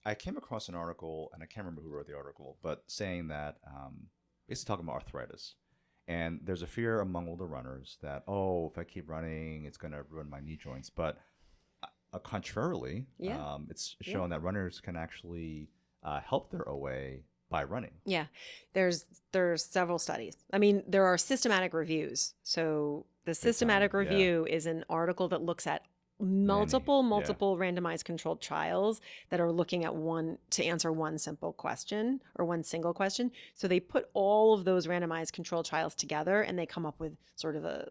I came across an article, and I can't remember who wrote the article, but saying that basically talking about arthritis. And there's a fear among older runners that, oh, if I keep running, it's going to ruin my knee joints. But contrarily, Yeah. it's Yeah. shown that runners can actually help their OA by running. Yeah. There's several studies. I mean, there are systematic reviews. So the Big time. systematic Yeah. review is an article that looks at Many. Yeah. multiple randomized controlled trials that are looking at one to answer one simple question or one single question. So they put all of those randomized controlled trials together and they come up with sort of a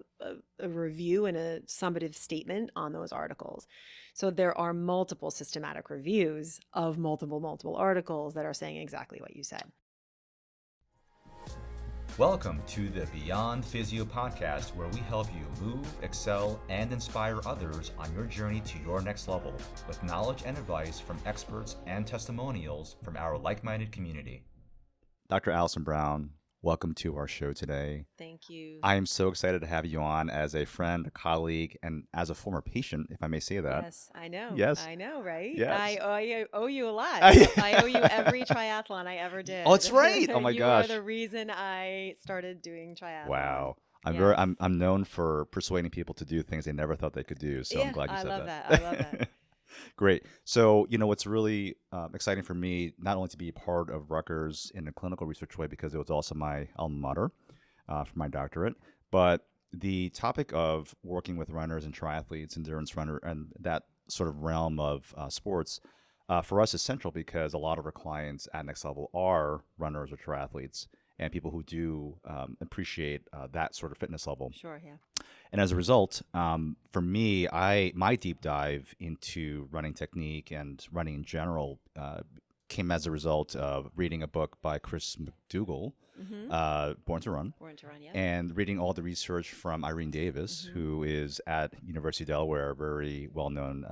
review and a summative statement on those articles. So there are multiple systematic reviews of multiple articles that are saying exactly what you said. Welcome to the Beyond Physio podcast, where we help you move, excel, and inspire others on your journey to your next level with knowledge and advice from experts and testimonials from our like-minded community. Dr. Allison Brown, welcome to our show today. Thank you. I am so excited to have you on as a friend, a colleague, and as a former patient, if I may say that. Yes, I know. Yes. I know, right? Yes. I owe you a lot. I I owe you every triathlon I ever did. Oh, that's right. Oh my gosh. You are the reason I started doing triathlon. Wow. Yes. I'm known for persuading people to do things they never thought they could do. So Yeah, I'm glad you I said love that. that. I love that. Great. So, what's really exciting for me, not only to be part of Rutgers in a clinical research way, because it was also my alma mater for my doctorate, but the topic of working with runners and triathletes, endurance runner, and that sort of realm of sports for us is central because a lot of our clients at Next Level are runners or triathletes and people who do appreciate that sort of fitness level. Sure, yeah. And as a result, for me, my deep dive into running technique and running in general came as a result of reading a book by Chris McDougall, Born to Run, Born to Run, yeah. and reading all the research from Irene Davis, who is at University of Delaware, a very well-known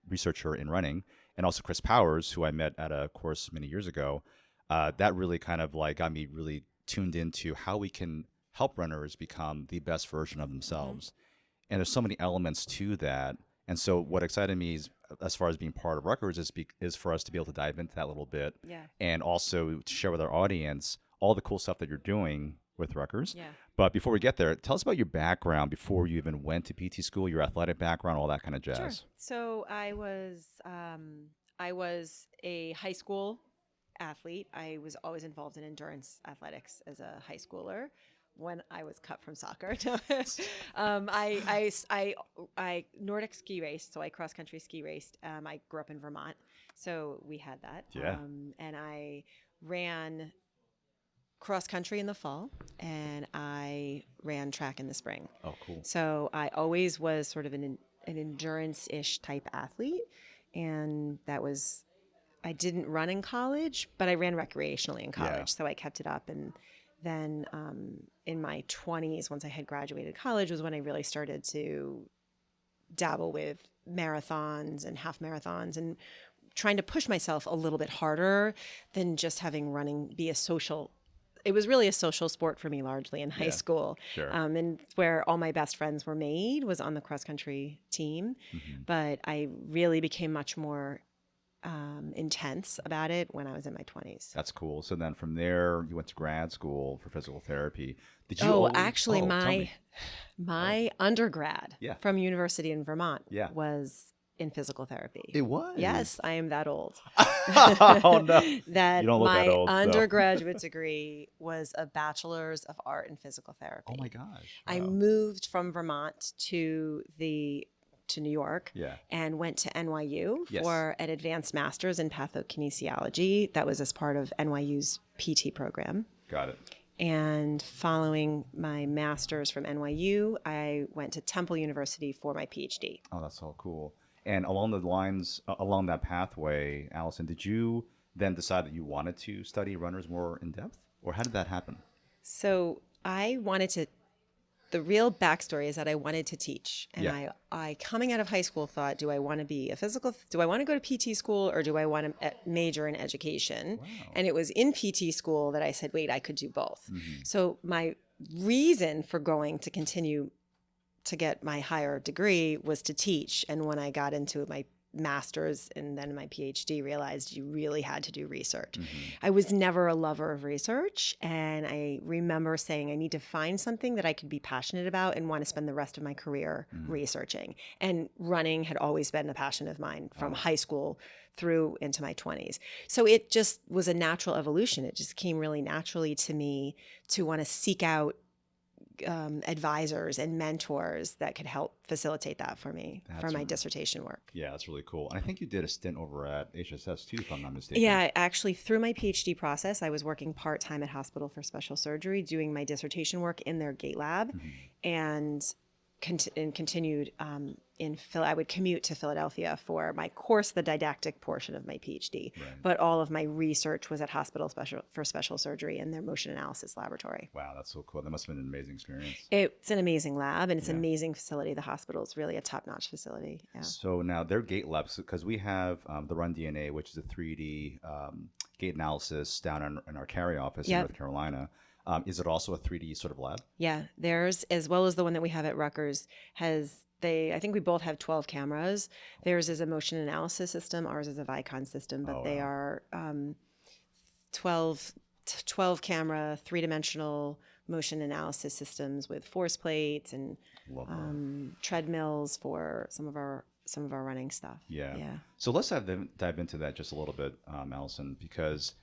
researcher in running, and also Chris Powers, who I met at a course many years ago. That really kind of like got me really tuned into how we can help runners become the best version of themselves. And there's so many elements to that. And so what excited me is, as far as being part of Rutgers, is for us to be able to dive into that a little bit. Yeah. And also to share with our audience all the cool stuff that you're doing with Rutgers. Yeah. But before we get there, tell us about your background before you even went to PT school, your athletic background, all that kind of jazz. Sure. So I was a high school athlete. I was always involved in endurance athletics as a high schooler. When I was cut from soccer, I Nordic ski raced, so I cross country ski raced. I grew up in Vermont, so we had that. Yeah. And I ran cross country in the fall, and I ran track in the spring. Oh, cool. So I always was sort of an endurance-ish type athlete, and I didn't run in college, but I ran recreationally in college, so I kept it up. And then in my 20s, once I had graduated college, was when I really started to dabble with marathons and half marathons and trying to push myself a little bit harder than just having running be a social. It was really a social sport for me largely in high school. Sure. And where all my best friends were made was on the cross country team. But I really became much more intense about it when I was in my 20s. That's cool. So then from there, you went to grad school for physical therapy. Did you? My undergrad from University in Vermont was in physical therapy. It was? Yes, I am that old. Oh, no. That You don't look my that old, undergraduate degree was a bachelor's of art in physical therapy. Oh my gosh. Wow. I moved from Vermont to New York and went to NYU for an advanced master's in pathokinesiology. That was as part of NYU's PT program. Got it. And following my master's from NYU, I went to Temple University for my PhD. Oh, that's so cool. And along that pathway, Allison, did you then decide that you wanted to study runners more in depth? Or how did that happen? So the real backstory is that I wanted to teach. And I coming out of high school thought, do I want to go to PT school or do I want to major in education? Wow. And it was in PT school that I said, wait, I could do both. So my reason for going to continue to get my higher degree was to teach. And when I got into master's and then my PhD, realized you really had to do research. Mm-hmm. I was never a lover of research. And I remember saying, I need to find something that I could be passionate about and want to spend the rest of my career researching. And running had always been a passion of mine from high school through into my 20s. So it just was a natural evolution. It just came really naturally to me to want to seek out advisors and mentors that could help facilitate that for me for my dissertation work. Yeah, that's really cool. And I think you did a stint over at HSS too, if I'm not mistaken. Yeah, actually, through my PhD process, I was working part-time at Hospital for Special Surgery, doing my dissertation work in their gait lab, and continued I would commute to Philadelphia for my course, the didactic portion of my PhD. Right. But all of my research was at Hospital for Special Surgery in their motion analysis laboratory. Wow, that's so cool. That must have been an amazing experience. It's an amazing lab, and it's an amazing facility. The hospital is really a top-notch facility. Yeah. So now their gait labs, because we have the Run DNA, which is a 3D gait analysis down in our Cary office in North Carolina. Is it also a 3D sort of lab? Yeah, theirs, as well as the one that we have at Rutgers, I think we both have 12 cameras. Theirs is a motion analysis system. Ours is a Vicon system, but they are 12 camera, 3-dimensional motion analysis systems with force plates and treadmills for some of our running stuff. Yeah. So let's dive into that just a little bit, Allison, because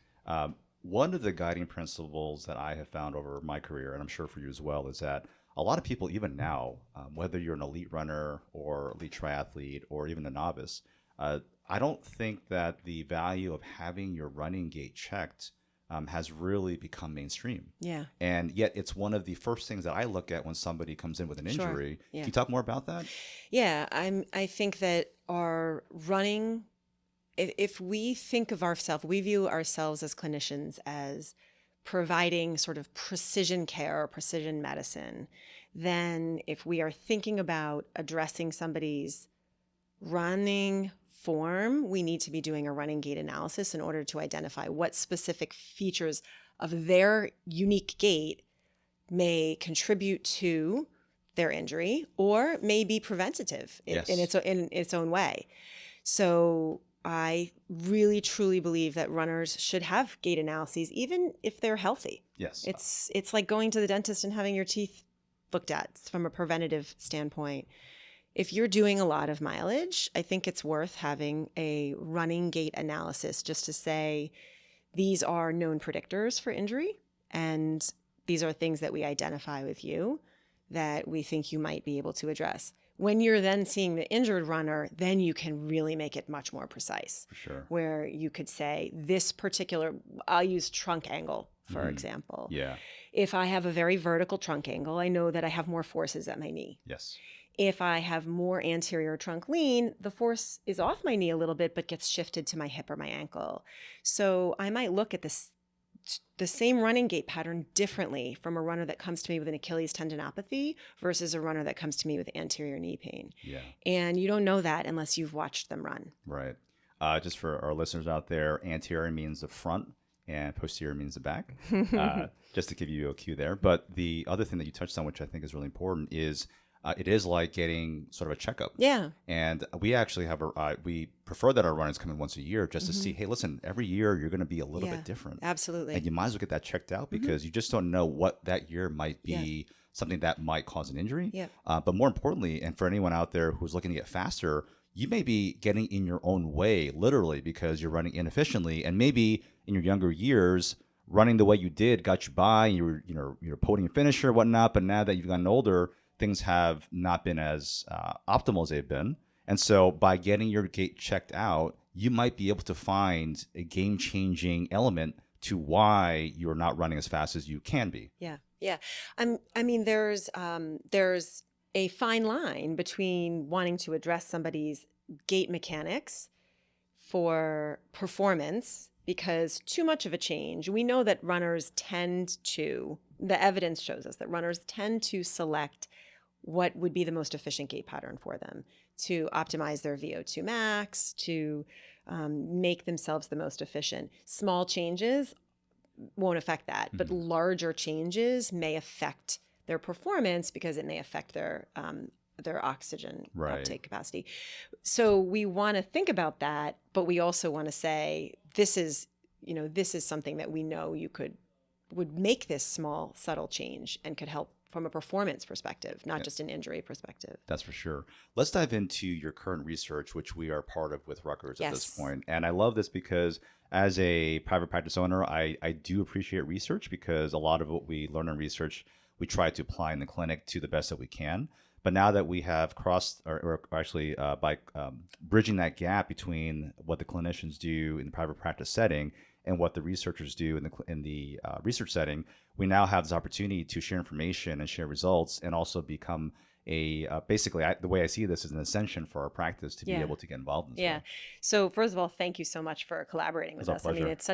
one of the guiding principles that I have found over my career, and I'm sure for you as well, is that a lot of people, even now, whether you're an elite runner or elite triathlete or even a novice, I don't think that the value of having your running gait checked has really become mainstream. Yeah. And yet it's one of the first things that I look at when somebody comes in with an injury. Yeah. Can you talk more about that? Yeah. I think that our running, if we think of ourselves, we view ourselves as clinicians as providing sort of precision care or precision medicine, then if we are thinking about addressing somebody's running form, we need to be doing a running gait analysis in order to identify what specific features of their unique gait may contribute to their injury or may be preventative in its own way. So I really truly believe that runners should have gait analyses, even if they're healthy. Yes. It's like going to the dentist and having your teeth looked at from a preventative standpoint. If you're doing a lot of mileage, I think it's worth having a running gait analysis just to say, these are known predictors for injury, and these are things that we identify with you that we think you might be able to address. When you're then seeing the injured runner, then you can really make it much more precise. For sure. Where you could say this particular, I'll use trunk angle, for example. Yeah. If I have a very vertical trunk angle, I know that I have more forces at my knee. Yes. If I have more anterior trunk lean, the force is off my knee a little bit, but gets shifted to my hip or my ankle. So I might look at the same running gait pattern differently from a runner that comes to me with an Achilles tendinopathy versus a runner that comes to me with anterior knee pain. Yeah. And you don't know that unless you've watched them run. Right. Just for our listeners out there, anterior means the front and posterior means the back, just to give you a cue there. But the other thing that you touched on, which I think is really important, is it is like getting sort of a checkup. Yeah. And we actually have we prefer that our runners come in once a year just to see, hey, listen, every year you're going to be a little bit different. Absolutely. And you might as well get that checked out because you just don't know what that year might be, something that might cause an injury. Yeah. But more importantly, and for anyone out there who's looking to get faster, you may be getting in your own way, literally, because you're running inefficiently. And maybe in your younger years, running the way you did got you by, you're a podium finisher, whatnot. But now that you've gotten older, things have not been as optimal as they've been. And so by getting your gait checked out, you might be able to find a game-changing element to why you're not running as fast as you can be. Yeah. Yeah. I mean, there's a fine line between wanting to address somebody's gait mechanics for performance, because too much of a change, we know that runners the evidence shows us that runners tend to select what would be the most efficient gait pattern for them to optimize their VO2 max, to make themselves the most efficient. Small changes won't affect that, but larger changes may affect their performance because it may affect their their oxygen Right. uptake capacity. So we want to think about that, but we also want to say this is something that we know would make this small subtle change and could help from a performance perspective, not just an injury perspective. That's for sure. Let's dive into your current research, which we are part of with Rutgers at this Yes. point. And I love this because as a private practice owner, I do appreciate research because a lot of what we learn in research, we try to apply in the clinic to the best that we can. But now that we have crossed, or actually by bridging that gap between what the clinicians do in the private practice setting and what the researchers do in the research setting, we now have this opportunity to share information and share results, and also become a basically the way I see this is an ascension for our practice to be able to get involved in this. Yeah. Way. So first of all, thank you so much for collaborating with us. I mean, it's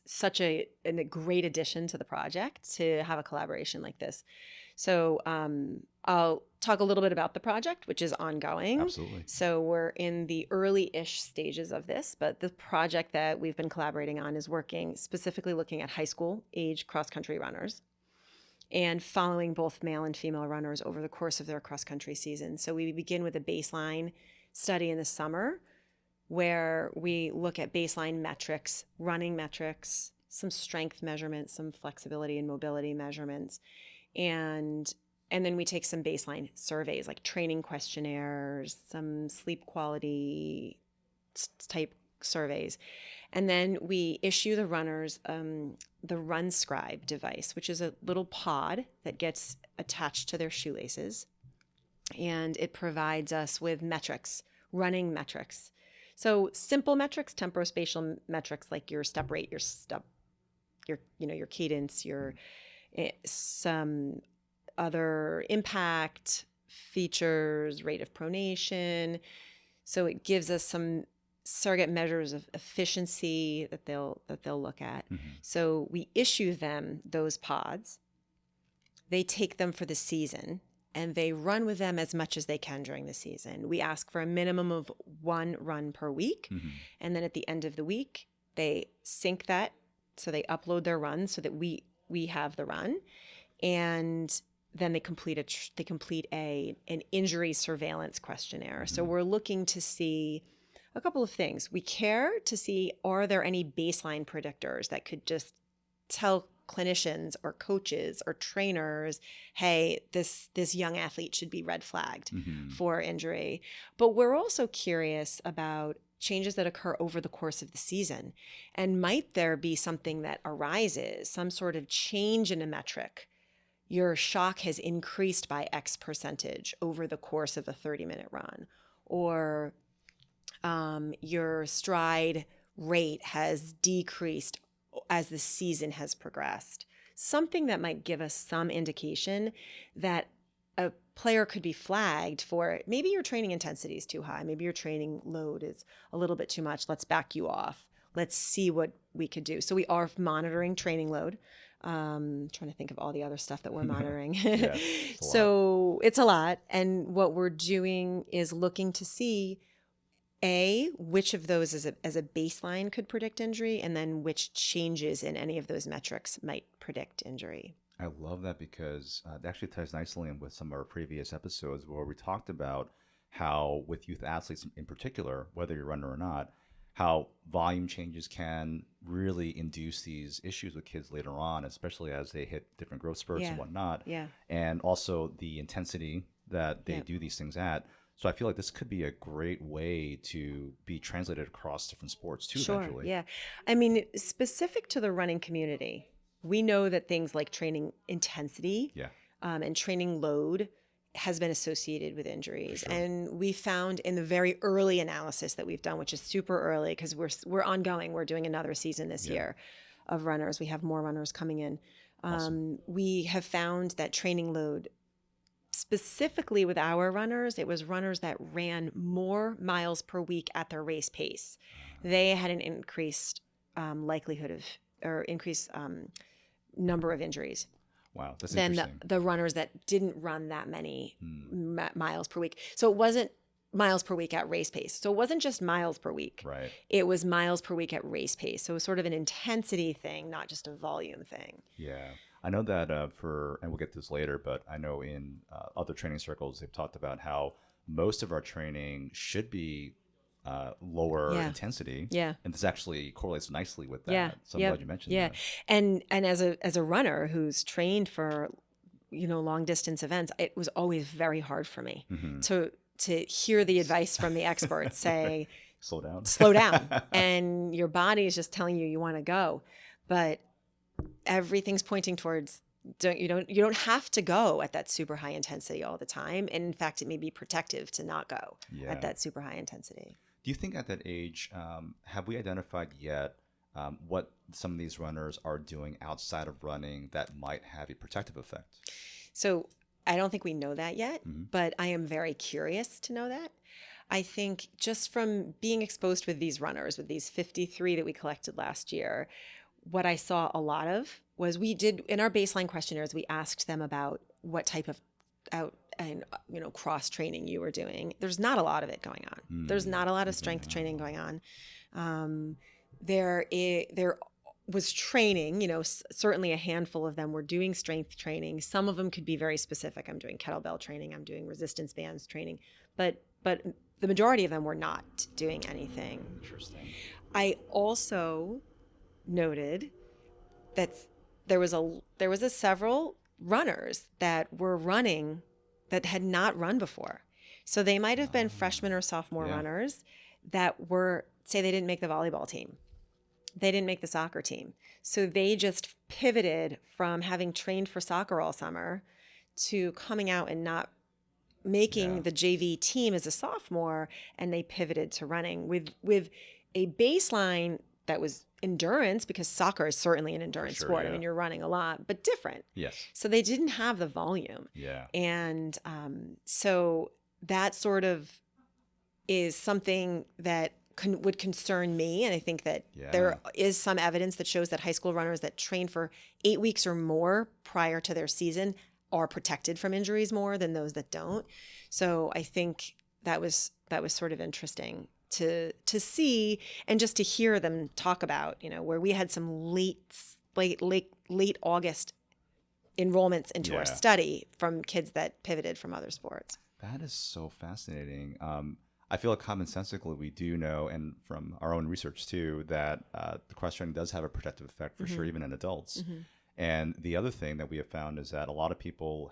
such a great addition to the project to have a collaboration like this. So I'll talk a little bit about the project, which is ongoing. Absolutely. So we're in the early-ish stages of this, but the project that we've been collaborating on is specifically looking at high school age cross-country runners and following both male and female runners over the course of their cross-country season. So we begin with a baseline study in the summer where we look at baseline metrics, running metrics, some strength measurements, some flexibility and mobility measurements, and then we take some baseline surveys like training questionnaires, some sleep quality type surveys. And then we issue the runners the Run Scribe device, which is a little pod that gets attached to their shoelaces. And it provides us with metrics, running metrics. So simple metrics, temporospatial metrics like your step rate, your cadence, some other impact features, rate of pronation. So it gives us some surrogate measures of efficiency that they'll look at. Mm-hmm. So we issue them those pods. They take them for the season and they run with them as much as they can during the season. We ask for a minimum of 1 run per week. Mm-hmm. And then at the end of the week, they sync that. So they upload their run so that we have the run. And then they complete an injury surveillance questionnaire. Mm-hmm. So we're looking to see a couple of things. We care to see, are there any baseline predictors that could just tell clinicians or coaches or trainers, hey, this young athlete should be red flagged mm-hmm. for injury. But we're also curious about changes that occur over the course of the season. And might there be something that arises, some sort of change in a metric? Your shock has increased by X percentage over the course of a 30-minute run, or your stride rate has decreased as the season has progressed. Something that might give us some indication that a player could be flagged for maybe your training intensity is too high, maybe your training load is a little bit too much. Let's back you off. Let's see what we could do. So we are monitoring training load. Trying to think of all the other stuff that we're monitoring. Yeah, it's a lot. And what we're doing is looking to see which of those as a baseline could predict injury, and then which changes in any of those metrics might predict injury. I love that because it actually ties nicely in with some of our previous episodes where we talked about how with youth athletes in particular, whether you're a runner or not, how volume changes can really induce these issues with kids later on, especially as they hit different growth spurts and whatnot. Yeah. And also the intensity that they do these things at. So I feel like this could be a great way to be translated across different sports too, eventually. Yeah. I mean, specific to the running community, we know that things like training intensity and training load has been associated with injuries. Sure. And we found in the very early analysis that we've done, which is super early because we're ongoing, we're doing another season this year of runners. We have more runners coming in. Awesome. We have found that training load, specifically with our runners, it was runners that ran more miles per week at their race pace. They had an increased likelihood of, or increased number of injuries. Wow, that's than interesting. the runners that didn't run that many miles per week. So it wasn't miles per week at race pace. So it wasn't just miles per week. Right. It was miles per week at race pace. So it was sort of an intensity thing, not just a volume thing. Yeah. I know that and we'll get to this later, but I know in other training circles, they've talked about how most of our training should be lower Yeah. intensity. Yeah. And this actually correlates nicely with Yeah. that. So I'm Yep. glad you mentioned Yeah. that. And as a runner who's trained for, long distance events, it was always very hard for me Hmm. to hear the advice from the experts say, Slow down. slow down. And your body is just telling you want to go. But everything's pointing towards you don't have to go at that super high intensity all the time. And in fact, it may be protective to not go at Yeah. that super high intensity. Do you think at that age, have we identified yet what some of these runners are doing outside of running that might have a protective effect? So I don't think we know that yet, Hmm. but I am very curious to know that. I think just from being exposed with these runners, with these 53 that we collected last year, what I saw a lot of was we did in our baseline questionnaires, we asked them about what type of out and cross training you were doing. There's not a lot of it going on. There's not a lot of strength training going on. There was training, certainly a handful of them were doing strength training. Some of them could be very specific. I'm doing kettlebell training. I'm doing resistance bands training, but the majority of them were not doing anything. Interesting. I also noted that there was a several runners that were running that had not run before. So they might have been freshman or sophomore runners that were, say, they didn't make the volleyball team. They didn't make the soccer team. So they just pivoted from having trained for soccer all summer to coming out and not making the JV team as a sophomore, and they pivoted to running with a baseline that was endurance, because soccer is certainly an endurance sport. Yeah. I mean, you're running a lot, but different. Yes. So they didn't have the volume. Yeah. And so that sort of is something that would concern me. And I think that there is some evidence that shows that high school runners that train for 8 weeks or more prior to their season are protected from injuries more than those that don't. So I think that was sort of interesting to see, and just to hear them talk about, where we had some late August enrollments into our study from kids that pivoted from other sports. That is so fascinating. I feel like commonsensically we do know, and from our own research too, that the cross training does have a protective effect for sure, even in adults. Mm-hmm. And the other thing that we have found is that a lot of people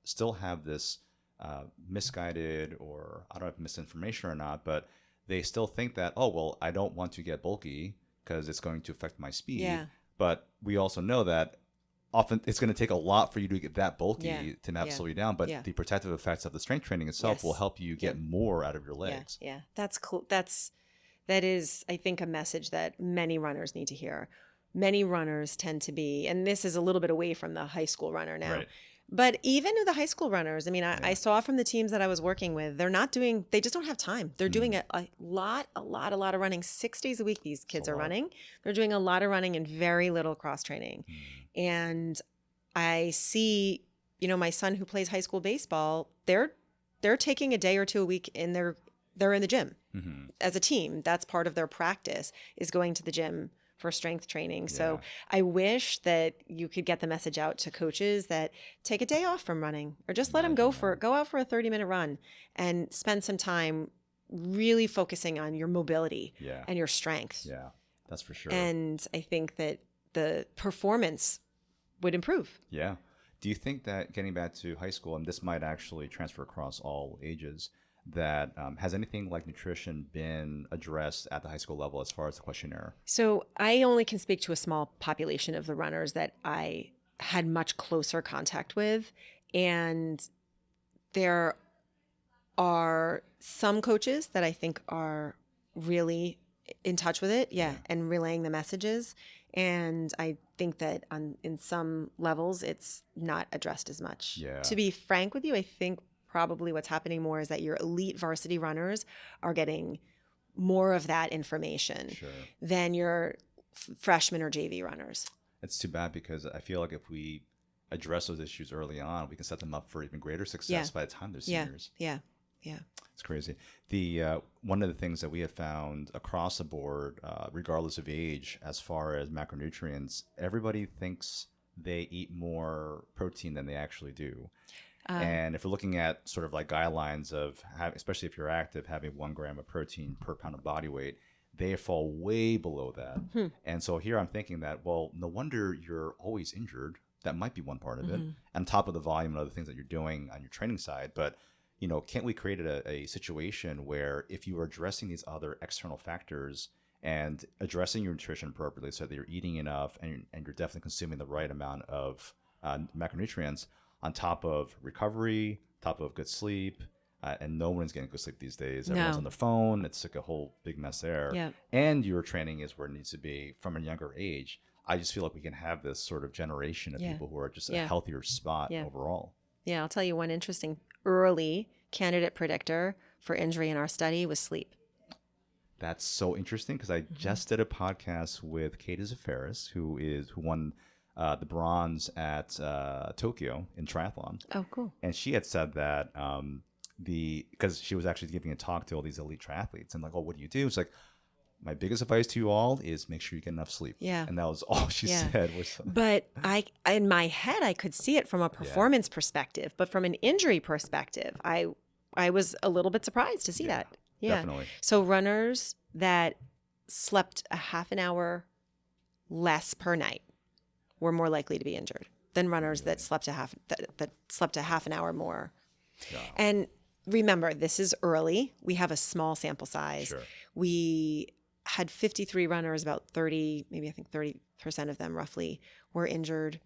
still have this misguided, or I don't know if misinformation or not, but they still think that, oh, well, I don't want to get bulky because it's going to affect my speed. Yeah. But we also know that often it's going to take a lot for you to get that bulky to not slow you down. But the protective effects of the strength training itself will help you get more out of your legs. Yeah. That's cool. That is, I think, a message that many runners need to hear. Many runners tend to be, and this is a little bit away from the high school runner now, right. But even the high school runners, I mean, I saw from the teams that I was working with, they just don't have time. They're doing a lot of running 6 days a week. These kids are running. They're doing a lot of running and very little cross training. And I see, my son who plays high school baseball, they're taking a day or two a week they're in the gym as a team. That's part of their practice, is going to the gym for strength training. So I wish that you could get the message out to coaches that take a day off from running, or just let them go out for a 30-minute run and spend some time really focusing on your mobility and your strength. Yeah, that's for sure. And I think that the performance would improve. Yeah. Do you think that, getting back to high school, and this might actually transfer across all ages, that has anything like nutrition been addressed at the high school level as far as the questionnaire? So I only can speak to a small population of the runners that I had much closer contact with. And there are some coaches that I think are really in touch with it, and relaying the messages. And I think that in some levels, it's not addressed as much. Yeah. To be frank with you, I think probably what's happening more is that your elite varsity runners are getting more of that information than your freshman or JV runners. It's too bad, because I feel like if we address those issues early on, we can set them up for even greater success by the time they're seniors. Yeah. It's crazy. The one of the things that we have found across the board, regardless of age, as far as macronutrients, everybody thinks they eat more protein than they actually do. Uh, And if we're looking at sort of like guidelines of, especially if you're active, having 1 gram of protein per pound of body weight, they fall way below that. And so here I'm thinking that, well, no wonder you're always injured. That might be one part of it, on top of the volume and other things that you're doing on your training side. But, can't we create a situation where if you are addressing these other external factors and addressing your nutrition appropriately so that you're eating enough and you're definitely consuming the right amount of macronutrients, on top of recovery, top of good sleep, and no one's getting good sleep these days. Everyone's on No. the phone. It's like a whole big mess there. Yeah. And your training is where it needs to be from a younger age. I just feel like we can have this sort of generation of Yeah. people who are just a Yeah. healthier spot Yeah. overall. Yeah, I'll tell you one interesting early candidate predictor for injury in our study was sleep. That's so interesting because I just did a podcast with Kate Zafaris, who won the bronze at Tokyo in triathlon. Oh, cool. And she had said that because she was actually giving a talk to all these elite triathletes and like, oh, what do you do? It's like, my biggest advice to you all is make sure you get enough sleep. Yeah. And that was all she Yeah. said. Was But in my head, I could see it from a performance perspective, but from an injury perspective, I was a little bit surprised to see that. Yeah. Definitely. So runners that slept a half an hour less per night were more likely to be injured than runners that slept that slept a half an hour more. Yeah. And remember, this is early. We have a small sample size. Sure. We had 53 runners, about 30, maybe I think 30% of them roughly were injured.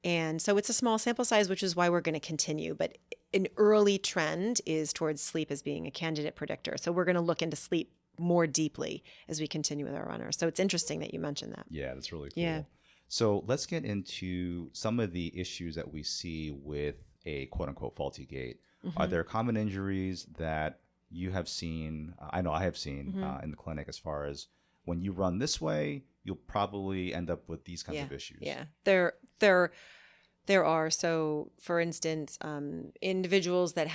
And so it's a small sample size, which is why we're going to continue. But an early trend is towards sleep as being a candidate predictor. So we're going to look into sleep more deeply as we continue with our runners. So it's interesting that you mentioned that. Yeah, that's really cool. Yeah. So let's get into some of the issues that we see with a quote unquote faulty gait. Are there common injuries that you have seen? I know I have seen in the clinic, as far as when you run this way, you'll probably end up with these kinds of issues. Yeah, there are. So, for instance, individuals that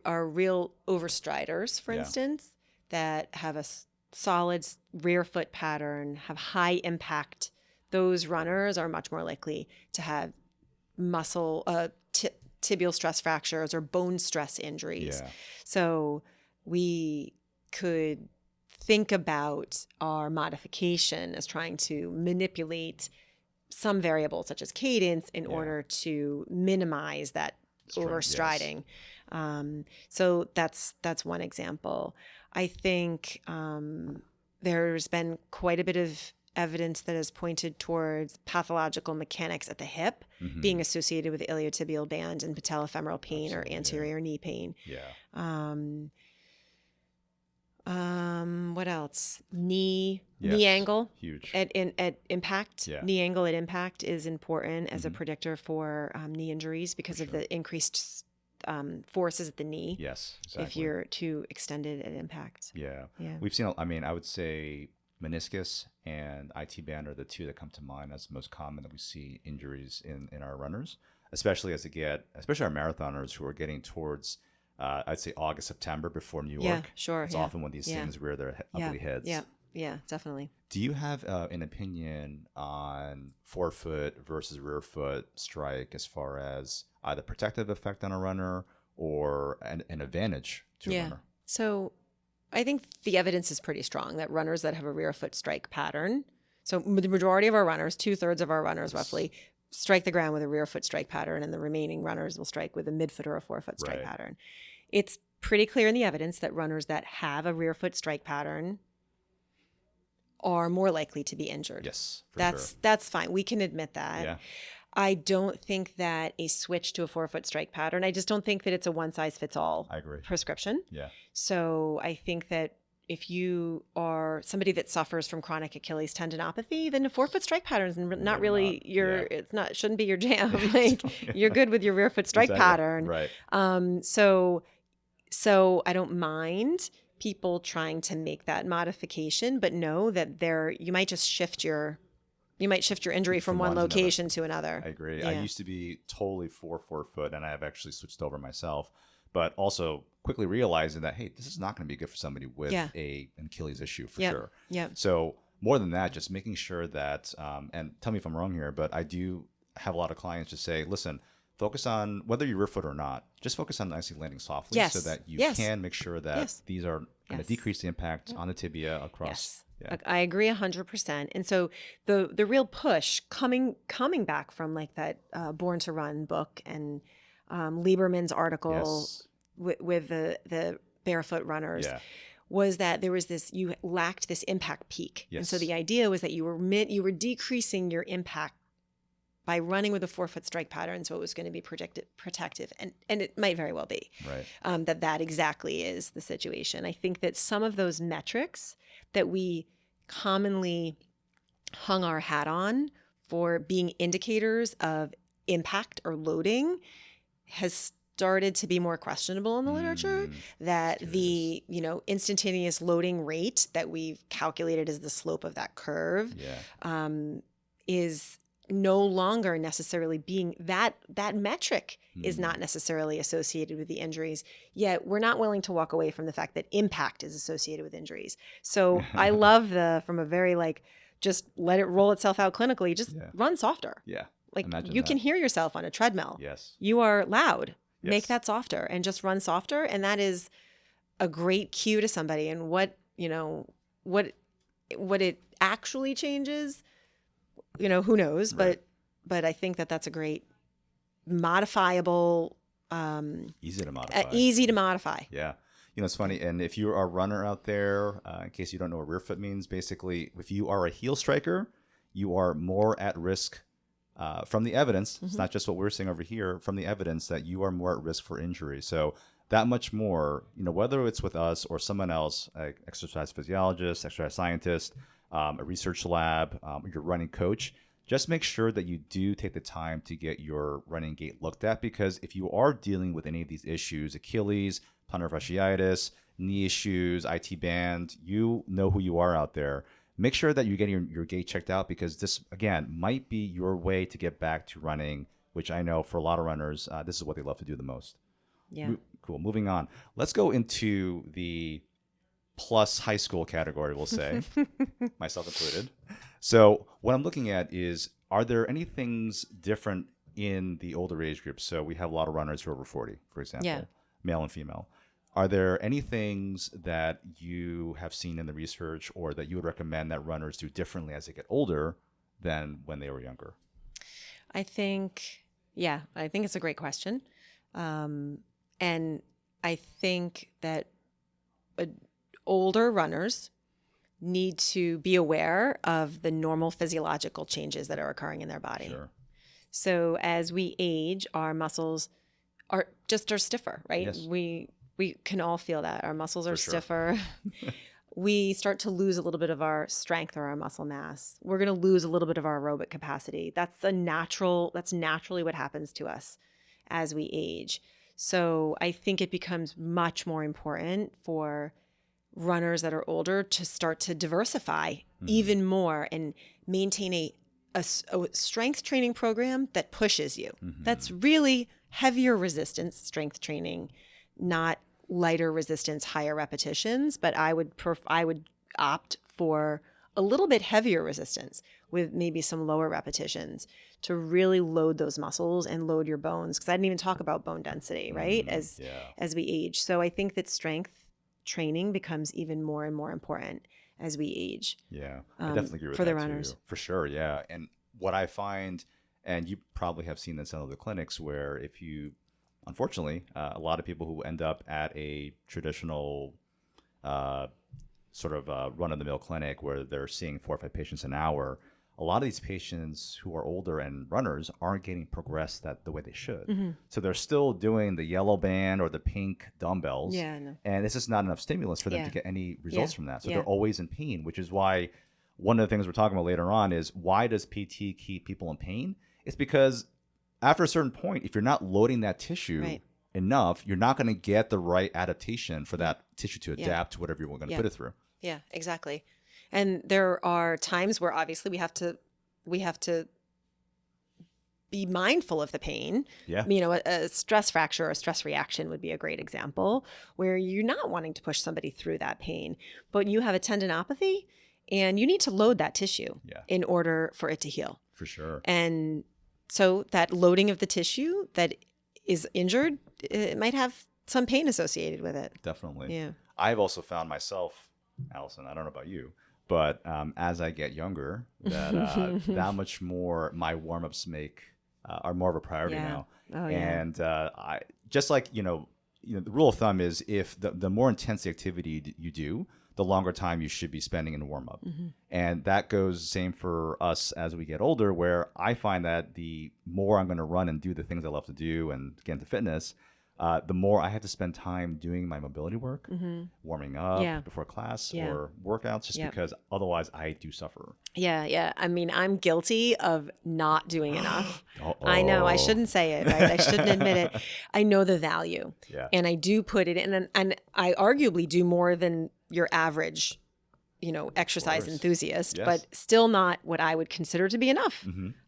are real overstriders, for instance, that have a solid rear foot pattern, have high impact. Those runners are much more likely to have muscle tibial stress fractures or bone stress injuries. Yeah. So we could think about our modification as trying to manipulate some variables such as cadence in order to minimize that overstriding. So that's one example. I think there's been quite a bit of evidence that has pointed towards pathological mechanics at the hip being associated with iliotibial band and patellofemoral pain or anterior knee pain. Yeah. What else? Knee angle. Huge. At impact. Yeah. Knee angle at impact is important as a predictor for knee injuries because of the increased forces at the knee. Yes, exactly. If you're too extended at impact. Yeah. Yeah. We've seen, I would say meniscus and IT band are the two that come to mind as the most common that we see injuries in our runners, especially especially our marathoners who are getting towards, I'd say August, September before New York. Yeah, sure. It's often when these things rear their ugly heads. Yeah, definitely. Do you have an opinion on forefoot versus rear foot strike as far as either protective effect on a runner or an advantage to a runner? So I think the evidence is pretty strong that runners that have a rear foot strike pattern, so the majority of our runners, 2/3 of our runners roughly, strike the ground with a rear foot strike pattern, and the remaining runners will strike with a midfoot or a forefoot strike pattern. It's pretty clear in the evidence that runners that have a rear foot strike pattern are more likely to be injured. Yes, That's fine. We can admit that. Yeah. I don't think that a switch to a forefoot strike pattern, I just don't think that it's a one size fits all prescription. Yeah. So I think that if you are somebody that suffers from chronic Achilles tendinopathy, then a forefoot strike pattern is not really shouldn't be your jam. Like you're good with your rear foot strike pattern. Right. So I don't mind people trying to make that modification, but know that you might just shift your injury from one location to another. I agree. Yeah. I used to be totally forefoot, and I have actually switched over myself, but also quickly realizing that, hey, this is not going to be good for somebody with an Achilles issue for sure. Yeah. So more than that, just making sure that, and tell me if I'm wrong here, but I do have a lot of clients just say, listen, focus on whether you're rear foot or not, just focus on nicely landing softly so Yes. that you Yes. can make sure that Yes. these are going to Yes. decrease the impact on the tibia across. Yes. Yeah. I agree 100%. And so the real push coming back from like that Born to Run book and Lieberman's article Yes. with the barefoot runners Yeah. was that there was this, you lacked this impact peak. And so Yes. the idea was that you were decreasing your impact by running with a 4-foot strike pattern, so it was going to be protective, and it might very well be Right. that exactly is the situation. I think that some of those metrics that we commonly hung our hat on for being indicators of impact or loading has started to be more questionable in the literature. That the instantaneous loading rate that we've calculated as the slope of that curve is no longer necessarily being that metric is not necessarily associated with the injuries, yet we're not willing to walk away from the fact that impact is associated with injuries. So I love from a very just let it roll itself out clinically, just run softer. Yeah. Like Imagine you that. can hear yourself on a treadmill. Yes. You are loud. Yes. Make that softer and just run softer. And that is a great cue to somebody. And what it actually changes, who knows, Right. but I think that that's a great modifiable, Easy to modify. easy to modify. Yeah. It's funny. And if you're a runner out there, in case you don't know what rear foot means, basically, if you are a heel striker, you are more at risk from the evidence. It's not just what we're seeing over here, from the evidence that you are more at risk for injury. So that much more, whether it's with us or someone else, like exercise physiologist, exercise scientist, a research lab, your running coach, just make sure that you do take the time to get your running gait looked at, because if you are dealing with any of these issues, Achilles, plantar fasciitis, knee issues, IT band, you know who you are out there. Make sure that you're getting your gait checked out, because this, again, might be your way to get back to running, which I know for a lot of runners, this is what they love to do the most. Yeah. Cool. Moving on. Let's go into the plus high school category, we'll say, myself included. So what I'm looking at is, are there any things different in the older age groups? So we have a lot of runners who are over 40, for example, male and female. Are there any things that you have seen in the research or that you would recommend that runners do differently as they get older than when they were younger? I think it's a great question. And I think that older runners need to be aware of the normal physiological changes that are occurring in their body. Sure. So as we age, our muscles are stiffer, right? Yes. We can all feel that our muscles are For sure. stiffer. We start to lose a little bit of our strength or our muscle mass. We're going to lose a little bit of our aerobic capacity. That's naturally what happens to us as we age. So I think it becomes much more important for runners that are older to start to diversify even more and maintain a strength training program that pushes you. That's really heavier resistance strength training, not lighter resistance, higher repetitions. But I would opt for a little bit heavier resistance with maybe some lower repetitions to really load those muscles and load your bones. Because I didn't even talk about bone density, right? As we age. So I think that strength training becomes even more and more important as we age. Yeah, I definitely agree with for that the runners. too. For sure, yeah. And what I find, and you probably have seen this in other clinics, where if you, unfortunately, a lot of people who end up at a traditional sort of run-of-the-mill clinic where they're seeing 4 or 5 patients an hour, a lot of these patients who are older and runners aren't getting progressed the way they should. So they're still doing the yellow band or the pink dumbbells. Yeah, I know. And it's just not enough stimulus for them to get any results from that. So Yeah. they're always in pain, which is why one of the things we're talking about later on is, why does PT keep people in pain? It's because after a certain point, if you're not loading that tissue enough, you're not going to get the right adaptation for that tissue to adapt to whatever you're going to put it through. Yeah, exactly. And there are times where obviously we have to be mindful of the pain. Yeah. A stress fracture or a stress reaction would be a great example, where you're not wanting to push somebody through that pain, but you have a tendinopathy and you need to load that tissue in order for it to heal. For sure. And so that loading of the tissue that is injured, it might have some pain associated with it. Definitely. Yeah. I've also found myself, Allison, I don't know about you, but as I get younger, that much more my warm-ups are more of a priority now. Oh, and I just like, the rule of thumb is if the more intense the activity you do, the longer time you should be spending in warm up. And that goes same for us as we get older, where I find that the more I'm going to run and do the things I love to do and get into fitness, the more I have to spend time doing my mobility work, warming up before class or workouts, just because otherwise I do suffer. Yeah. I mean, I'm guilty of not doing enough. I know. I shouldn't say it, right? I shouldn't admit it. I know the value. Yeah. And I do put it in, and I arguably do more than your average, exercise enthusiast, but still not what I would consider to be enough.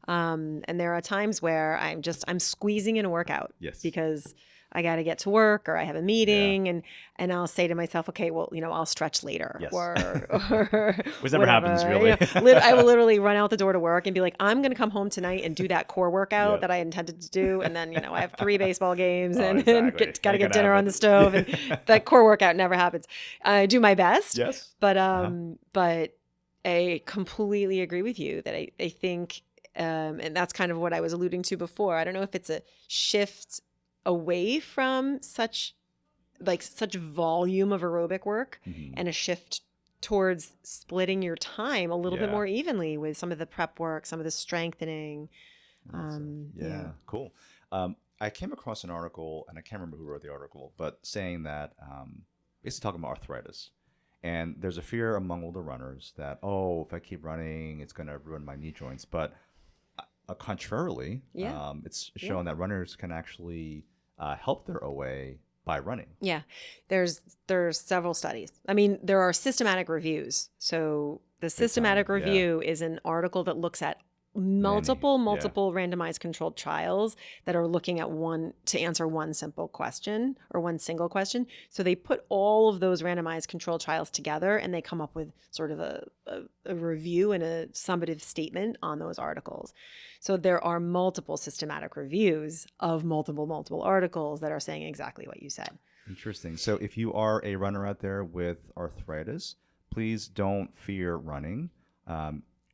And there are times where I'm squeezing in a workout because I got to get to work or I have a meeting and I'll say to myself, okay, well, I'll stretch later or which never happens really. I will literally run out the door to work and be like, I'm going to come home tonight and do that core workout that I intended to do. And then, I have 3 baseball games and got to get dinner on the stove and that core workout never happens. I do my best, but I completely agree with you that I think, and that's kind of what I was alluding to before. I don't know if it's a shift away from such volume of aerobic work and a shift towards splitting your time a little bit more evenly with some of the prep work, some of the strengthening. Cool. I came across an article, and I can't remember who wrote the article, but saying that basically talking about arthritis. And there's a fear among older runners that, if I keep running, it's going to ruin my knee joints. But contrarily, it's shown that runners can actually help their OA by running. Yeah, there's several studies. I mean, there are systematic reviews. So the systematic review is an article that looks at multiple randomized controlled trials that are looking at to answer one simple question or one single question. So they put all of those randomized controlled trials together and they come up with sort of a review and a summative statement on those articles. So there are multiple systematic reviews of multiple articles that are saying exactly what you said. Interesting. So if you are a runner out there with arthritis, please don't fear running.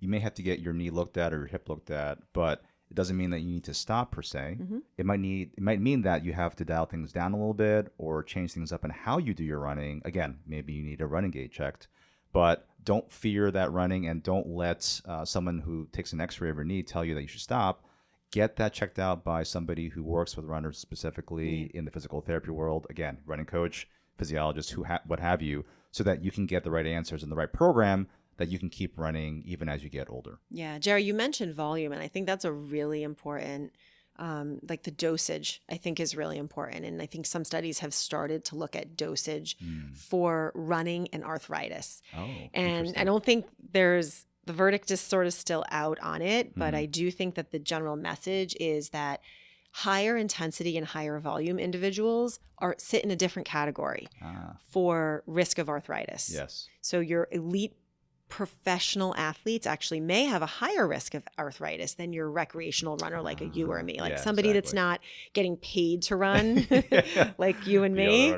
You may have to get your knee looked at or your hip looked at, but it doesn't mean that you need to stop per se. It might mean that you have to dial things down a little bit or change things up in how you do your running. Again, maybe you need a running gait checked, but don't fear that running and don't let someone who takes an x-ray of your knee tell you that you should stop. Get that checked out by somebody who works with runners specifically in the physical therapy world. Again, running coach, physiologist, what have you, so that you can get the right answers and the right program that you can keep running even as you get older. Yeah, Jerry, you mentioned volume, and I think that's a really important, like the dosage, I think is really important. And I think some studies have started to look at dosage for running and arthritis. And I don't think the verdict is sort of still out on it, but I do think that the general message is that higher intensity and higher volume individuals sit in a different category for risk of arthritis. Yes. So your elite professional athletes actually may have a higher risk of arthritis than your recreational runner like you or me, like somebody that's not getting paid to run like you and me.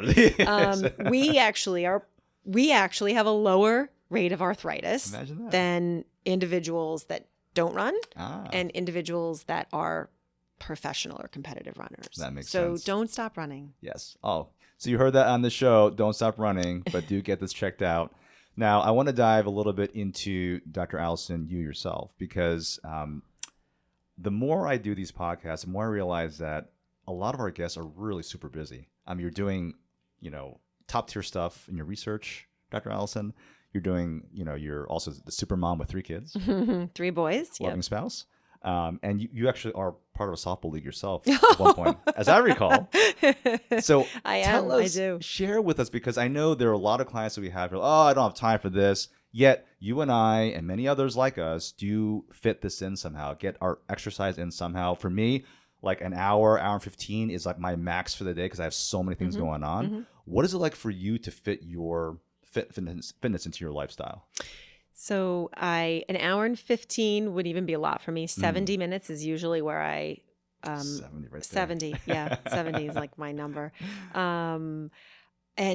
We actually have a lower rate of arthritis than individuals that don't run and individuals that are professional or competitive runners. That makes sense. So don't stop running. Yes. So you heard that on the show. Don't stop running, but do get this checked out. Now, I want to dive a little bit into Dr. Allison, you yourself, because the more I do these podcasts, the more I realize that a lot of our guests are really super busy. You're doing, top tier stuff in your research, Dr. Allison. You're doing, you're also the super mom with 3 kids. 3 boys. Loving spouse. And you actually are part of a softball league yourself at one point, as I recall. So share with us, because I know there are a lot of clients that we have who are, I don't have time for this. Yet you and I and many others like us do fit this in somehow, get our exercise in somehow. For me, like an hour and 15 is like my max for the day because I have so many things going on. What is it like for you to fit your fitness into your lifestyle? So an hour and 15 would even be a lot for me. 70 minutes is usually where 70 right there. 70. Yeah. 70 is like my number. And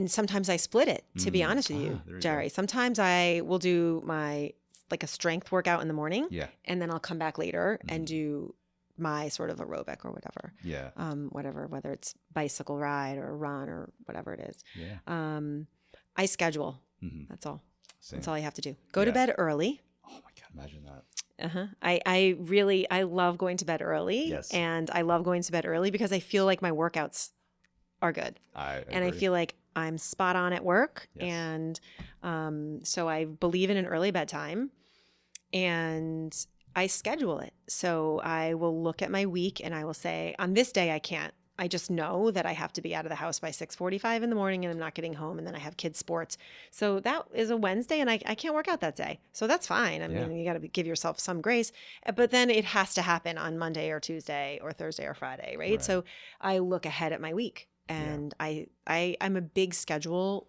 sometimes I split it, to be honest with you, There you Jerry. go. Sometimes I will do like a strength workout in the morning. Yeah. And then I'll come back later and do my sort of aerobic or whatever. Yeah. Whether it's bicycle ride or run or whatever it is. Yeah. I schedule. That's all. That's all I have to do. Go to bed early. Oh my God, imagine that. I love going to bed early. Yes. And I love going to bed early because I feel like my workouts are good. I and I feel like I'm spot on at work. Yes. And so I believe in an early bedtime and I schedule it. So I will look at my week and I will say, on this day, I can't. I just know that I have to be out of the house by 6:45 in the morning and I'm not getting home. And then I have kids' sports. So that is a Wednesday and I can't work out that day. So that's fine. I mean, you got to give yourself some grace. But then it has to happen on Monday or Tuesday or Thursday or Friday, right? So I look ahead at my week. And I'm a big scheduler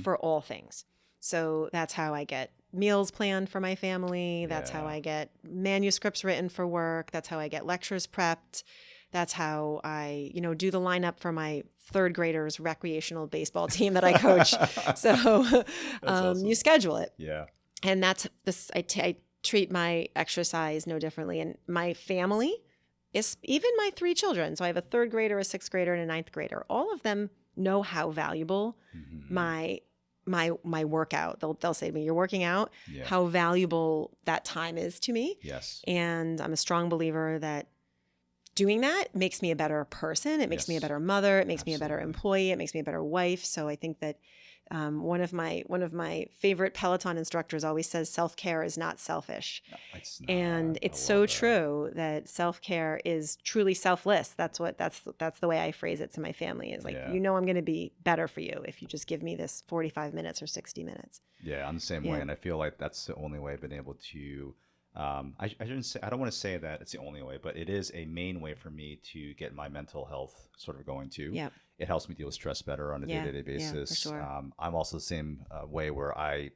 for all things. So that's how I get meals planned for my family. That's how I get manuscripts written for work. That's how I get lectures prepped. That's how I, do the lineup for my third graders recreational baseball team that I coach. So awesome. You schedule it. Yeah. And that's this, I treat my exercise no differently. And my family, even my 3 children. So I have a third grader, a sixth grader, and a ninth grader. All of them know how valuable my workout. They'll say to me, "You're working out." Yeah. How valuable that time is to me. Yes. And I'm a strong believer that doing that makes me a better person. It makes me a better mother. It makes me a better employee. It makes me a better wife. So I think that one of my favorite Peloton instructors always says self-care is not selfish. No, it's not. And it's so true that self-care is truly selfless. That's the way I phrase it to my family is like, I'm going to be better for you if you just give me this 45 minutes or 60 minutes. Yeah, I'm the same way. And I feel like that's the only way I've been able to, I don't want to say that it's the only way, but it is a main way for me to get my mental health sort of going too. Yeah. It helps me deal with stress better on a day-to-day basis. Yeah, for sure. I'm also the same way where I'm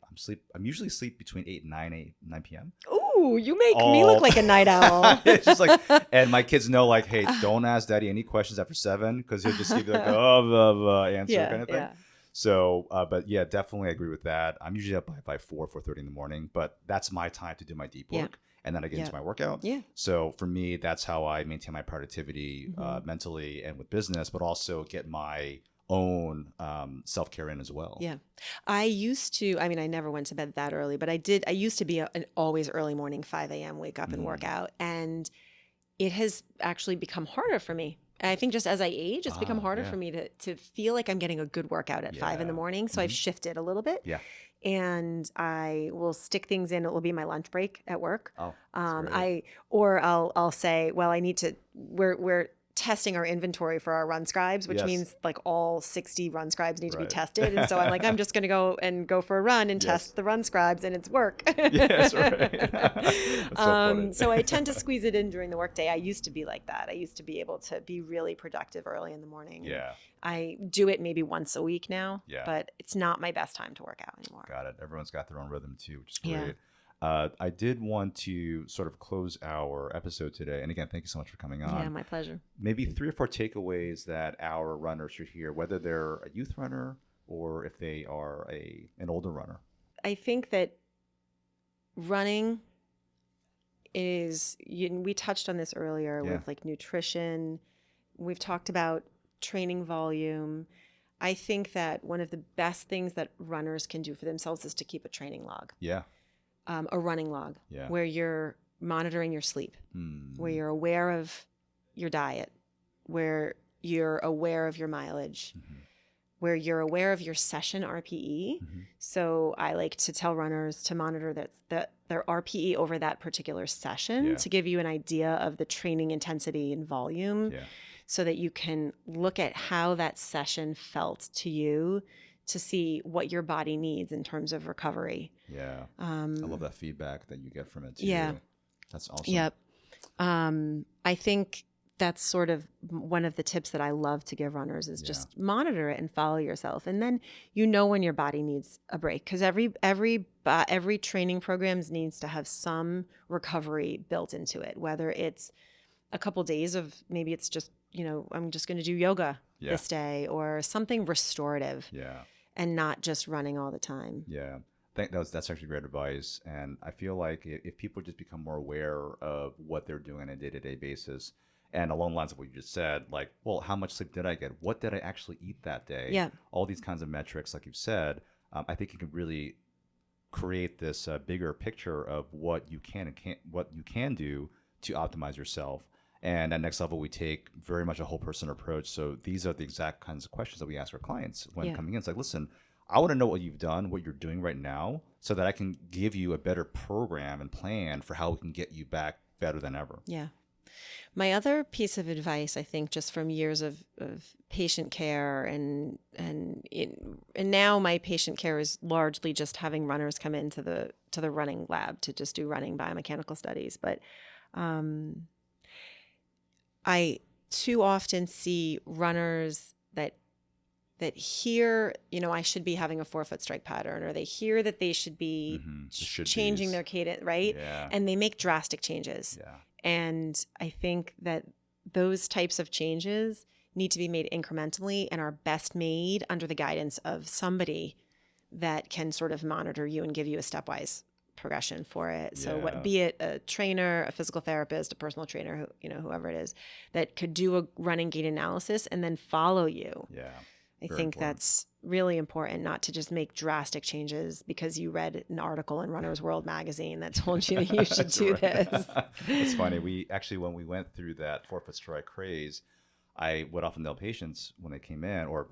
usually sleep between 8 and 9 p.m. Ooh, you make me look like a night owl. It's just like, and my kids know like, hey, don't ask daddy any questions after 7 because he'll just give you like answer kind of thing. Yeah. So, but yeah, definitely agree with that. I'm usually up by 4:30 in the morning, but that's my time to do my deep work. And then I get into my workout. Yeah. So for me, that's how I maintain my productivity mentally and with business, but also get my own self-care in as well. Yeah. I never went to bed that early, but I used to be an always early morning, 5 a.m. wake up and work out. And it has actually become harder for me. I think just as I age, it's become harder for me to feel like I'm getting a good workout at 5 in the morning. So I've shifted a little bit. Yeah. And I will stick things in. It will be my lunch break at work. Oh, I'll say, well, we're testing our inventory for our run scribes, which means like all 60 run scribes need to be tested. And so I'm like, I'm just going to go for a run and test the run scribes and it's work. Yes, right. So I tend to squeeze it in during the workday. I used to be like that. I used to be able to be really productive early in the morning. Yeah. I do it maybe once a week now, but it's not my best time to work out anymore. Got it. Everyone's got their own rhythm too, which is great. Yeah. I did want to sort of close our episode today. And again, thank you so much for coming on. Yeah, my pleasure. Maybe 3 or 4 takeaways that our runners should hear, whether they're a youth runner or if they are an older runner. I think that running we touched on this earlier with like nutrition. We've talked about training volume. I think that one of the best things that runners can do for themselves is to keep a training log. Yeah. A running log where you're monitoring your sleep, where you're aware of your diet, where you're aware of your mileage, where you're aware of your session RPE. So I like to tell runners to monitor that their RPE over that particular session to give you an idea of the training intensity and volume so that you can look at how that session felt to you to see what your body needs in terms of recovery. Yeah. I love that feedback that you get from it too. Yeah. That's awesome. Yep. I think that's sort of one of the tips that I love to give runners is Yeah. just monitor it and follow yourself. And then when your body needs a break, because every training programs needs to have some recovery built into it, whether it's a couple days of maybe it's just, I'm just going to do yoga this day or something restorative and not just running all the time. Yeah. I think that's actually great advice. And I feel like if people just become more aware of what they're doing on a day-to-day basis, and along the lines of what you just said, like, well, how much sleep did I get? What did I actually eat that day? Yeah. All these kinds of metrics, like you've said, I think you can really create this bigger picture of what you can and what you can do to optimize yourself. And at Next Level, we take very much a whole person approach. So these are the exact kinds of questions that we ask our clients when coming in. It's like, listen, I want to know what you've done, what you're doing right now, so that I can give you a better program and plan for how we can get you back better than ever. Yeah. My other piece of advice, I think, just from years of patient care and now my patient care is largely just having runners come into the running lab to just do running biomechanical studies. But I too often see runners that hear, I should be having a 4-foot strike pattern, or they hear that they should be changing their cadence, right? Yeah. And they make drastic changes. Yeah. And I think that those types of changes need to be made incrementally and are best made under the guidance of somebody that can sort of monitor you and give you a stepwise progression for it. So be it a trainer, a physical therapist, a personal trainer, whoever it is, that could do a running gait analysis and then follow you. Yeah. I think that's really important, not to just make drastic changes because you read an article in Runner's World magazine that told you that you should do this. It's funny. We actually, when we went through that 4-foot strike craze, I would often tell patients when they came in or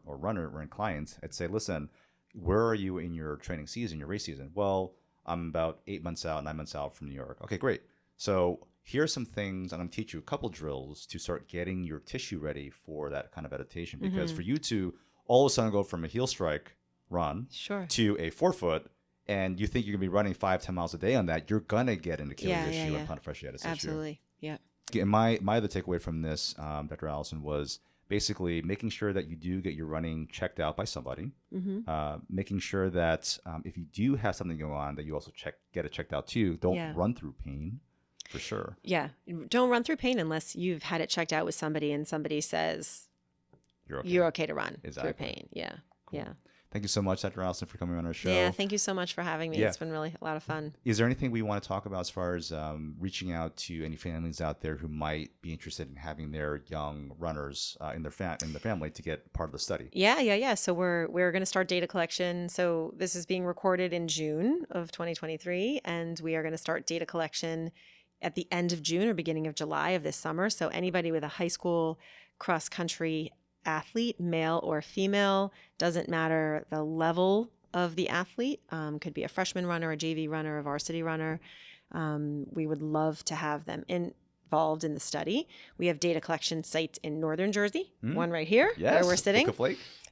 clients, I'd say, listen, where are you in your training season, your race season? Well, I'm about 9 months out from New York. Okay, great. So here's some things. I'm going to teach you a couple drills to start getting your tissue ready for that kind of adaptation. Because for you to all of a sudden go from a heel strike run to a 4-foot, and you think you're going to be running 5-10 miles a day on that, you're going to get an Achilles issue and plantar fasciitis issue. Absolutely. Yeah. And my other takeaway from this, Dr. Allison, was basically making sure that you do get your running checked out by somebody, making sure that if you do have something going on, that you also get it checked out too. Don't run through pain. For sure. Yeah. Don't run through pain unless you've had it checked out with somebody and somebody says you're okay to run through pain. Yeah. Cool. Yeah. Thank you so much, Dr. Allison, for coming on our show. Yeah. Thank you so much for having me. Yeah. It's been really a lot of fun. Is there anything we want to talk about as far as reaching out to any families out there who might be interested in having their young runners in the family to get part of the study? Yeah. So we're going to start data collection. So this is being recorded in June of 2023, and we are going to start data collection at the end of June or beginning of July of this summer. So anybody with a high school cross-country athlete, male or female, doesn't matter the level of the athlete, could be a freshman runner, a JV runner, a varsity runner. We would love to have them involved in the study. We have data collection sites in Northern Jersey, one right here where we're sitting.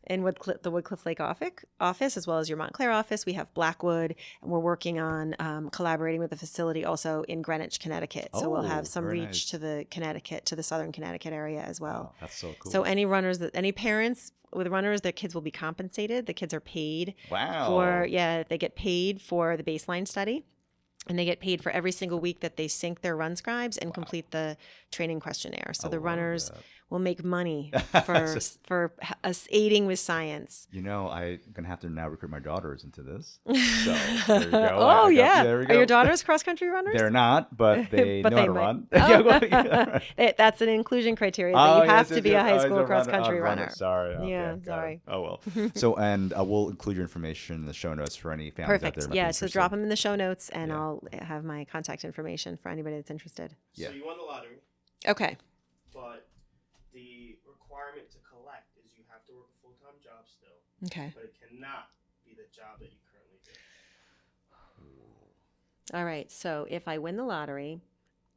In the Woodcliff Lake office, as well as your Montclair office. We have Blackwood, and we're working on collaborating with a facility also in Greenwich, Connecticut. So we'll have some reach to the southern Connecticut area as well. Wow, that's so cool. So any parents with runners, their kids will be compensated. The kids are paid. Wow. They get paid for the baseline study. And they get paid for every single week that they sync their run scribes and complete the training questionnaire. So the runners will make money for us aiding with science. I'm going to have to now recruit my daughters into this. So there you go. There we go. Are your daughters cross-country runners? They're not, but they know how to run. That's an inclusion criteria. That you have to be a high school cross-country runner. Sorry. Okay, sorry. Oh, well. So, and we'll include your information in the show notes for any families out there. Perfect. So drop them in the show notes, and I'll have my contact information for anybody that's interested. So you won the lottery. Okay. But the requirement to collect is you have to work a full-time job still. Okay. But it cannot be the job that you currently do. All right. So if I win the lottery,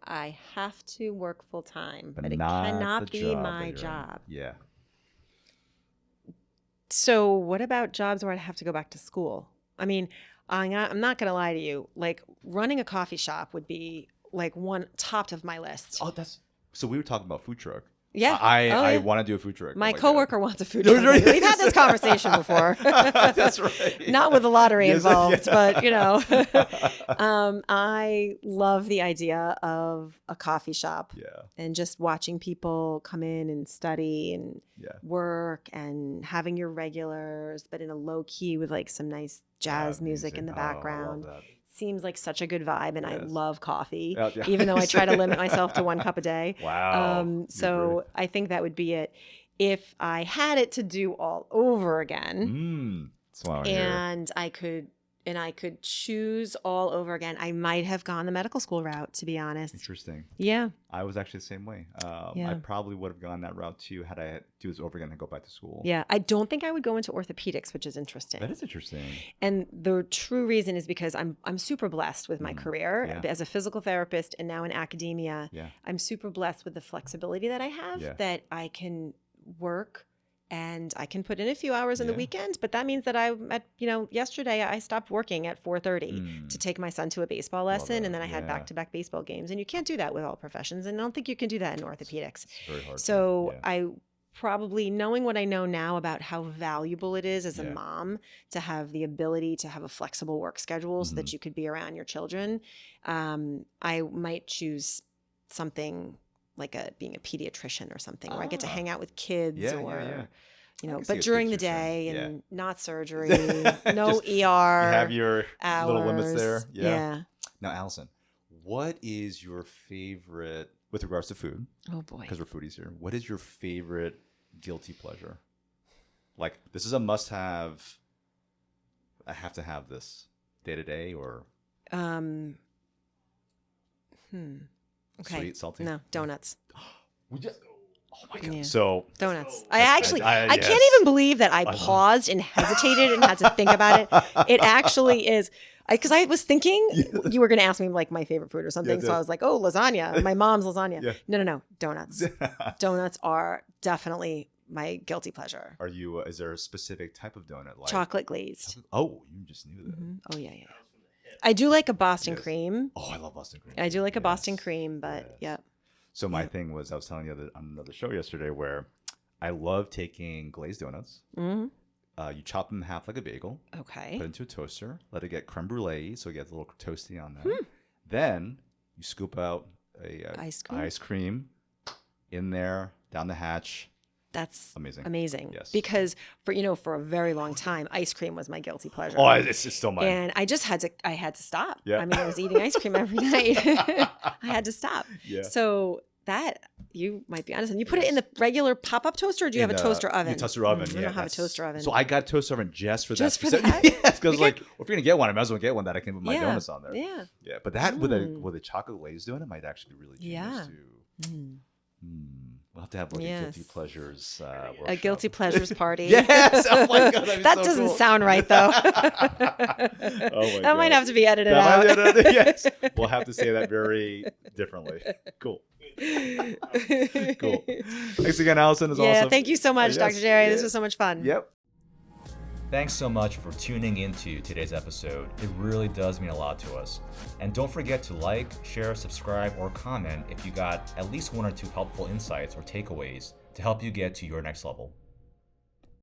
I have to work full-time, but it not cannot be my job. Yeah. So what about jobs where I'd have to go back to school? I mean, I'm not going to lie to you. Like running a coffee shop would be like one top of my list. Oh, that's So we were talking about food truck. Yeah. I want to do a food truck. My Oh God. coworker wants a food truck. We've had this conversation before. That's right. Not with the lottery Yes, involved, yeah. but I love the idea of a coffee shop Yeah. and just watching people come in and study and Yeah. work and having your regulars, but in a low key with like some nice jazz music in the background. Oh, I love that. Seems like such a good vibe, and I Yes. love coffee, Yeah, yeah. even though I try to limit myself to 1 cup a day. Wow. So I think that would be it. If I had it to do all over again, That's what I wanna hear. and I could choose all over again, I might have gone the medical school route, to be honest. Interesting. Yeah. I was actually the same way. Yeah. I probably would have gone that route too had I do this over again and go back to school. Yeah. I don't think I would go into orthopedics, which is interesting. That is interesting. And the true reason is because I'm super blessed with my career Yeah. as a physical therapist and now in academia. Yeah. I'm super blessed with the flexibility that I have, Yeah. that I can work and I can put in a few hours on the Yeah. weekends, but that means that yesterday I stopped working at 4:30 to take my son to a baseball lesson, that. and then I had Yeah. back-to-back baseball games, and you can't do that with all professions, and I don't think you can do that in orthopedics. It's very hard. So yeah. I probably, knowing what I know now about how valuable it is as a Yeah. mom to have the ability to have a flexible work schedule so that you could be around your children, I might choose something like being a pediatrician or something, where I get to hang out with kids, Yeah, or yeah, yeah. I can see but a during the pediatrician. day Yeah. and not surgery, no Just- ER. You have your hours. little limits there. Yeah. Now, Allison, what is your favorite, with regards to food, Oh boy. because we're foodies here, what is your favorite guilty pleasure? Like, this is a must-have. I have to have this day to day, or Okay. sweet, salty? No, donuts. We just. Oh my god. Yeah. So Donuts. I- I yes. can't even believe that I paused and hesitated and had to think about it. It actually is, because I was thinking you were going to ask me like my favorite food or something. Yeah, So yeah. I was like, oh, lasagna, my mom's lasagna. Yeah. No, donuts. Donuts are definitely my guilty pleasure. Are you? Is there a specific type of donut? Like Chocolate glazed. Oh, you just knew that. Oh yeah. I do like a Boston Yes. cream. Oh, I love Boston cream. I do like a Boston Yes. cream, but Yes. yeah. So my thing was, I was telling you on another show yesterday, where I love taking glazed donuts. Mm-hmm. You chop them in half like a bagel, Okay. put it into a toaster, let it get creme brulee, so it gets a little toasty on there. Then you scoop out a Ice cream? in there, down the hatch. That's Amazing. amazing. Yes. Because for a very long time, ice cream was my guilty pleasure. Oh, it's still mine. And I just had to stop. Yeah. I mean, I was eating ice cream every night. I had to stop. Yeah. So that, you might be honest, and you put it in the regular pop-up toaster, or do you have a toaster oven? A toaster oven. I don't have a toaster oven. So I got a toaster oven just for Just that. for that? Yes, because like, if you're gonna get one, I might as well get one that I can put my donuts on there. Yeah. Yeah, but that with a chocolate glazed donut might actually be really genius Yeah. too. We'll have to have like a guilty Yes. pleasures. A Workshop. guilty pleasures party. Yes. Oh my god. That doesn't sound right though. Oh my That might God. have to be edited That out. might- yes. We'll have to say that very differently. Cool. Cool. Thanks again, Allison. It's Yeah, awesome. thank you so much, Yes, Dr. Jerry. This yeah. was so much fun. Yep. Thanks so much for tuning into today's episode. It really does mean a lot to us. And don't forget to like, share, subscribe, or comment if you got at least 1 or 2 helpful insights or takeaways to help you get to your next level.